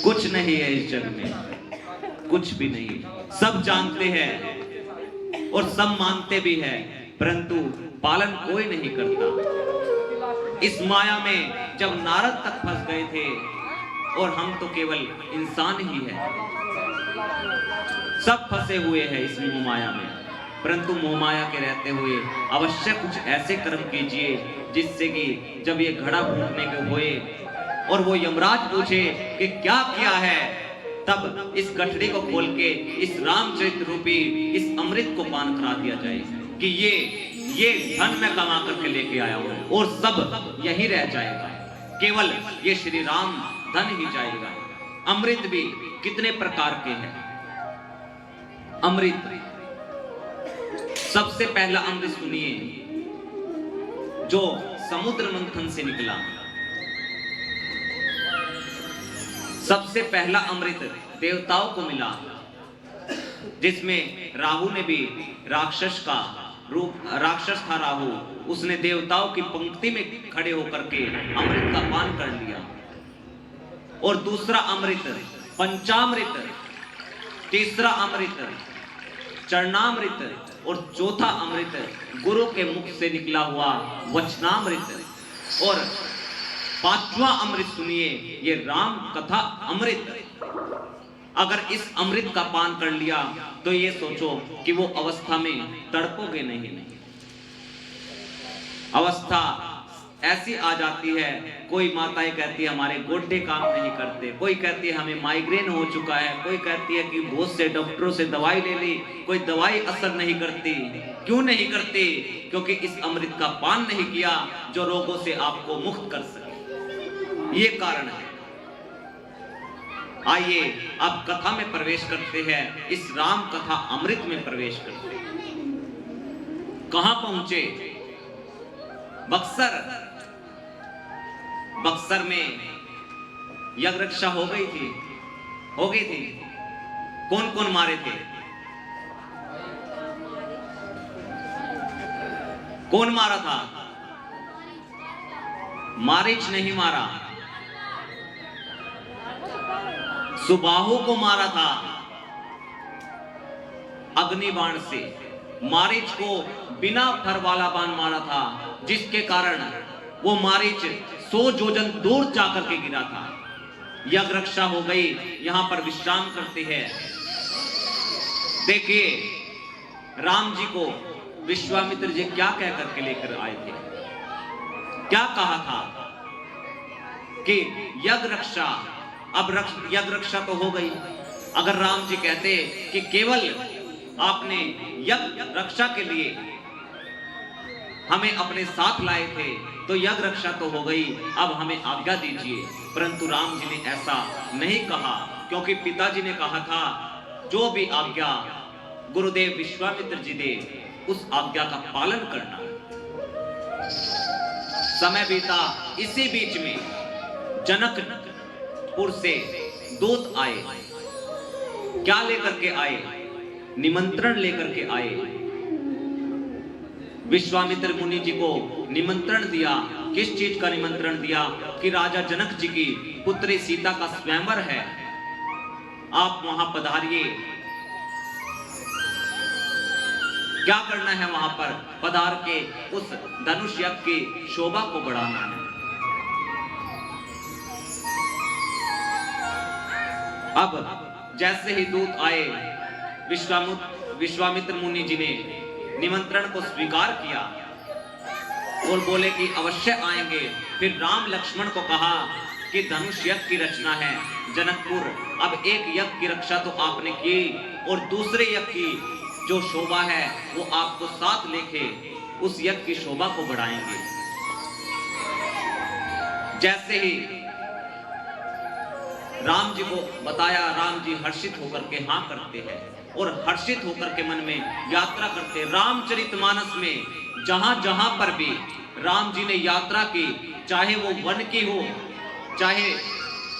कुछ नहीं है इस जग में, कुछ भी नहीं। सब जानते हैं और सब मानते भी हैं, परंतु पालन कोई नहीं करता। इस माया में जब नारद तक फंस गए थे और हम तो केवल इंसान ही हैं, सब फंसे हुए हैं इस मोह माया में। परंतु मोह माया के रहते हुए अवश्य कुछ ऐसे कर्म कीजिए जिससे कि जब ये घड़ा फूटने के हुए और वो यमराज पूछे कि क्या किया है, तब इस गठड़ी को खोल के इस रामचरित रूपी इस अमृत को पान करा दिया जाए कि ये धन मैं कमा करके लेके आया हूं और सब यही रह जाएगा, केवल ये श्री राम धन ही जाएगा। अमृत भी कितने प्रकार के हैं। अमृत, सबसे पहला अमृत सुनिए जो समुद्र मंथन से निकला। सबसे पहला अमृत देवताओं को मिला, जिसमें राहु ने भी राक्षस का रूप, राक्षस था राहु, उसने देवताओं की पंक्ति में खड़े होकर के अमृत का पान कर लिया। और दूसरा अमृत पंचामृत, तीसरा अमृत चरणामृत और चौथा अमृत गुरु के मुख से निकला हुआ वचनामृत। और पांचवा अमृत सुनिए, ये राम कथा अमृत। अगर इस अमृत का पान कर लिया तो ये सोचो कि वो अवस्था में तड़पोगे नहीं। अवस्था ऐसी आ जाती है, कोई माताएं कहती है हमारे गोड्डे काम नहीं करते, कोई कहती है हमें माइग्रेन हो चुका है, कोई कहती है कि बहुत से डॉक्टरों से दवाई ले ली, कोई दवाई असर नहीं करती। क्यों नहीं करती? क्योंकि इस अमृत का पान नहीं किया जो रोगों से आपको मुक्त कर सके, ये कारण है। आइए अब कथा में प्रवेश करते हैं, इस राम कथा अमृत में प्रवेश करते हैं। कहां पहुंचे? बक्सर। बक्सर में यज्ञ रक्षा हो गई थी। कौन कौन मारे थे? कौन मारा था? मारीच नहीं मारा, सुबाहु को मारा था अग्निबाण से। मारीच को बिना फर वाला बाण मारा था, जिसके कारण वो मारीच 100 योजन दूर जाकर के गिरा था। यज्ञ रक्षा हो गई, यहां पर विश्राम करते हैं। देखिए राम जी को विश्वामित्र जी क्या कह करके लेकर आए थे, क्या कहा था कि यज्ञ रक्षा, अब यज्ञ रक्षा तो हो गई। अगर राम जी कहते कि केवल आपने यज्ञ रक्षा के लिए हमें अपने साथ लाए थे तो यज्ञ रक्षा तो हो गई, अब हमें आज्ञा दीजिए। परंतु राम जी ने ऐसा नहीं कहा, क्योंकि पिताजी ने कहा था जो भी आज्ञा गुरुदेव विश्वामित्र जी दे उस आज्ञा का पालन करना। समय बीता, इसी बीच में जनकपुर से दूत आए। क्या लेकर के आए? निमंत्रण लेकर के आए। विश्वामित्र मुनि जी को निमंत्रण दिया। किस चीज का निमंत्रण दिया? कि राजा जनक जी की पुत्री सीता का स्वयंवर है, आप वहां पधारिए। क्या करना है वहां पर? पधार के उस धनुष यज्ञ की शोभा को बढ़ाना है। अब जैसे ही दूत आए, विश्वामित्र मुनि जी ने निमंत्रण को स्वीकार किया और बोले कि अवश्य आएंगे। फिर राम लक्ष्मण को कहा कि धनुष यज्ञ की रचना है जनकपुर, अब एक यज्ञ की रक्षा तो आपने की और दूसरे यज्ञ की जो शोभा है वो आपको साथ लेके उस यज्ञ की शोभा को बढ़ाएंगे। जैसे ही राम जी को बताया, राम जी हर्षित होकर के हाँ करते हैं और हर्षित होकर के मन में यात्रा करते। रामचरितमानस में जहां जहां पर भी राम जी ने यात्रा की, चाहे वो वन की हो, चाहे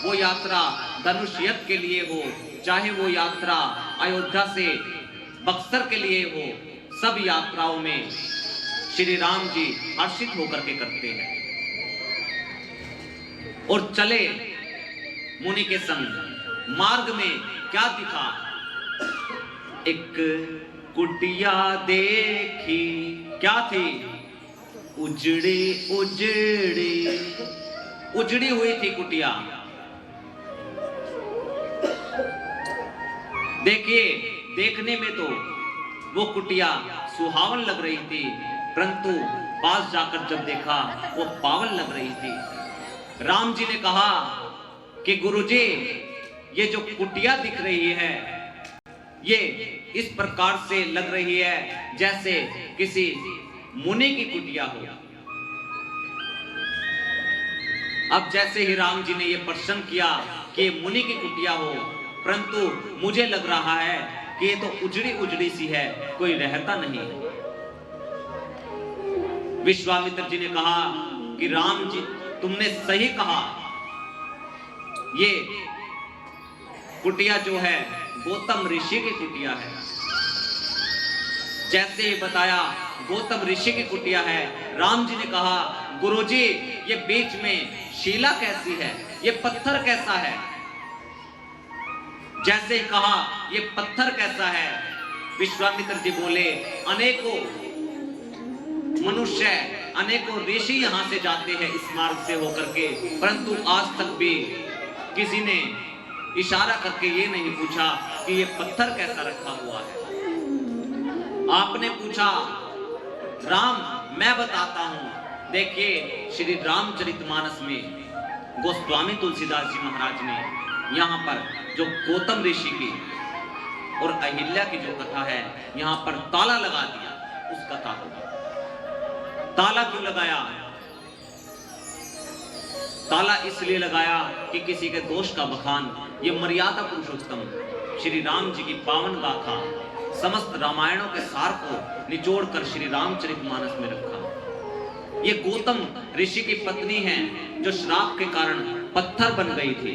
वो यात्रा धनुष यज्ञ के लिए हो, चाहे वो यात्रा अयोध्या से बक्सर के लिए हो, सब यात्राओं में श्री राम जी हर्षित होकर के करते हैं। और चले मुनि के संग मार्ग में क्या दिखा? एक कुटिया देखी, क्या थी? उजड़ी उजड़ी, उजड़ी हुई थी कुटिया। देखिए, देखने में तो वो कुटिया सुहावन लग रही थी, परंतु पास जाकर जब देखा वो पावन लग रही थी। राम जी ने कहा कि गुरुजी, ये जो कुटिया दिख रही है ये इस प्रकार से लग रही है जैसे किसी मुनि की कुटिया हो। अब जैसे ही राम जी ने ये प्रश्न किया कि ये मुनि की कुटिया हो, परंतु मुझे लग रहा है कि ये तो उजड़ी उजड़ी सी है, कोई रहता नहीं। विश्वामित्र जी ने कहा कि राम जी तुमने सही कहा, ये कुटिया जो है गौतम ऋषि की कुटिया है। जैसे ही बताया गौतम ऋषि की कुटिया है, राम जी ने कहा गुरुजी, ये बीच में शिला कैसी है, ये पत्थर कैसा है? जैसे ही कहा ये पत्थर कैसा है, विश्वामित्र जी बोले अनेकों मनुष्य, अनेकों ऋषि यहां से जाते हैं इस मार्ग से होकर के, परंतु आज तक भी किसी ने इशारा करके ये नहीं पूछा कि ये पत्थर कैसा रखा हुआ है। आपने पूछा राम, मैं बताता हूं। देखिए, श्री रामचरितमानस में गोस्वामी तुलसीदास जी महाराज ने यहाँ पर जो गौतम ऋषि की और अहिल्या की जो कथा है, यहाँ पर ताला लगा दिया उस कथा को। ताला क्यों लगाया? ताला इसलिए लगाया कि किसी के दोष का बखान, ये मर्यादा पुरुषोत्तम श्री राम जी की पावन गाथा, समस्त रामायणों के सार को निचोड़कर श्री रामचरितमानस में रखा। ये गौतम ऋषि की पत्नी है जो श्राप के कारण पत्थर बन गई थी।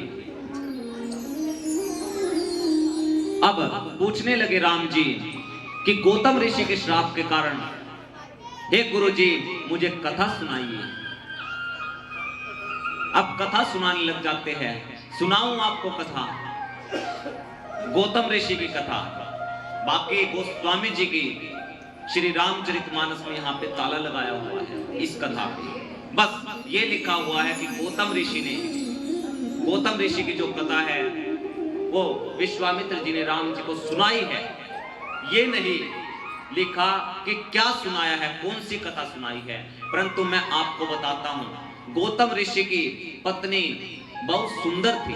अब पूछने लगे राम जी कि गौतम ऋषि के श्राप के कारण, हे गुरुजी मुझे कथा सुनाइए। अब कथा सुनाने लग जाते हैं। सुनाऊं आपको कथा, गौतम ऋषि की कथा। बाकी गोस्वामी जी की श्री रामचरितमानस में यहाँ पे ताला लगाया हुआ है इस कथा पे। बस ये लिखा हुआ है कि गौतम ऋषि की जो कथा है वो विश्वामित्र जी ने राम जी को सुनाई है। ये नहीं लिखा कि क्या सुनाया है, कौन सी कथा सुनाई है, परंतु मैं आपको बताता हूं, गौतम ऋषि की पत्नी बहुत सुंदर थी,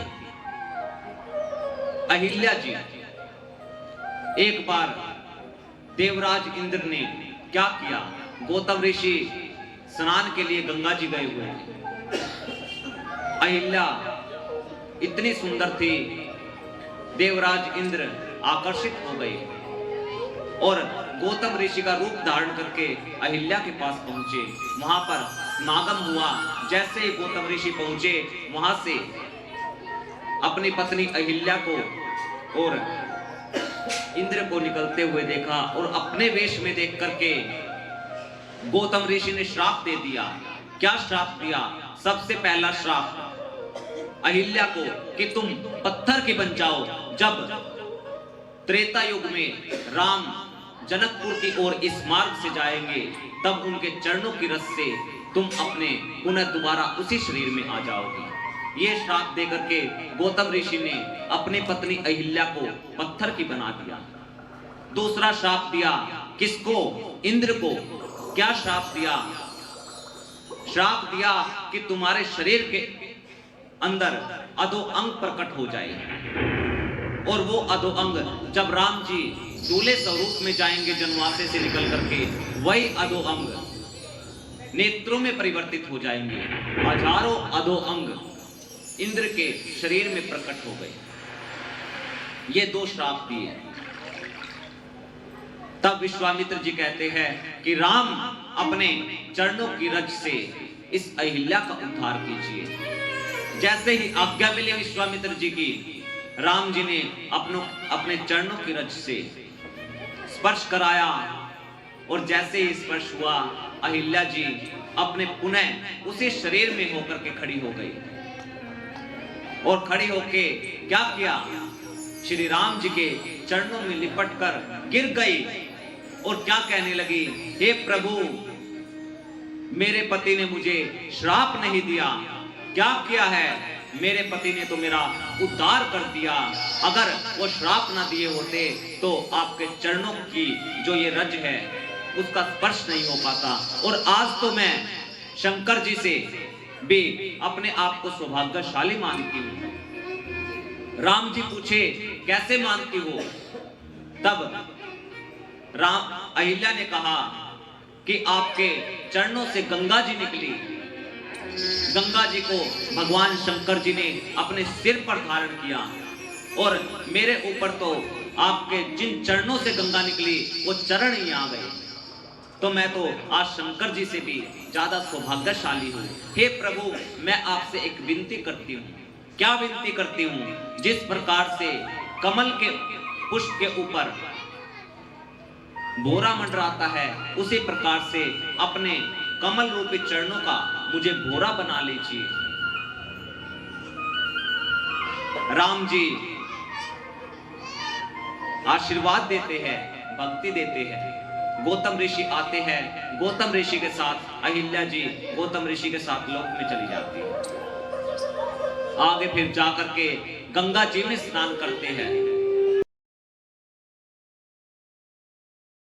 अहिल्या जी। एक बार देवराज इंद्र ने क्या किया, गौतम ऋषि स्नान के लिए गंगा जी गए हुए थे। अहिल्या इतनी सुंदर थी, देवराज इंद्र आकर्षित हो गए और गौतम ऋषि का रूप धारण करके अहिल्या के पास पहुंचे। वहां पर समागम हुआ। जैसे ही गौतम ऋषि पहुंचे, वहां से अपनी पत्नी अहिल्या को और इंद्र को निकलते हुए देखा और अपने वेश में देख करके गौतम ऋषि ने श्राप दे दिया। क्या श्राप दिया? सबसे पहला श्राप अहिल्या को कि तुम पत्थर की बन जाओ। जब त्रेता युग में राम जनकपुर की ओर इस मार्ग से जाएंगे, तब उनके चरणों की रस से तुम अपने पुनः दोबारा उसी शरीर में आ जाओगे। ये श्राप देकर के गौतम ऋषि ने अपनी पत्नी अहिल्या को पत्थर की बना दिया। दूसरा श्राप दिया किसको? इंद्र को। क्या श्राप दिया? श्राप दिया कि तुम्हारे शरीर के अंदर अधो अंग प्रकट हो जाए, और वो अधो अंग जब राम जी दूल्हे स्वरूप में जाएंगे जनवासे से निकल करके, वही अधो अंग नेत्रों में परिवर्तित हो जाएंगे। हजारों अधो अंग इंद्र के शरीर में प्रकट हो गए। ये दो श्राप दिए। तब विश्वामित्र जी कहते हैं कि राम अपने चरणों की रज से इस अहिल्या का उद्धार कीजिए। जैसे ही आज्ञा मिली विश्वामित्र जी की, राम जी ने अपने चरणों की रज से स्पर्श कराया, और जैसे ही स्पर्श हुआ, अहिल्या जी अपने पुनः उसी शरीर में होकर के खड़ी हो गई। और खड़ी होके क्या किया, श्री राम जी के चरणों में लिपट कर गिर गई और क्या कहने लगी, हे प्रभु, मेरे पति ने मुझे श्राप नहीं दिया, क्या किया है, मेरे पति ने तो मेरा उद्धार कर दिया, अगर वो श्राप ना दिए होते तो आपके चरणों की जो ये रज है उसका स्पर्श नहीं हो पाता। और आज तो मैं शंकर जी से भी अपने आप को सौभाग्यशाली मानती हूँ। राम जी पूछे कैसे मानती हो, तब राम अहिल्या ने कहा कि आपके चरणों से गंगा जी निकली, गंगा जी को भगवान शंकर जी ने अपने सिर पर धारण किया और मेरे ऊपर तो आपके जिन चरणों से गंगा निकली वो चरण ही आ गए, तो मैं तो आज शंकर जी से भी ज्यादा सौभाग्यशाली हूँ। हे प्रभु, मैं आपसे एक विनती करती हूँ। क्या विनती करती हूँ, जिस प्रकार से कमल के पुष्प के ऊपर भोरा मंडराता है, उसी प्रकार से अपने कमल रूपी चरणों का मुझे भोरा बना लीजिए। राम जी आशीर्वाद देते हैं, भक्ति देते हैं। गौतम ऋषि आते हैं, गौतम ऋषि के साथ अहिल्या जी गौतम ऋषि के साथ लोक में चली जाती है। आगे फिर जाकर के गंगा जी में स्नान करते हैं।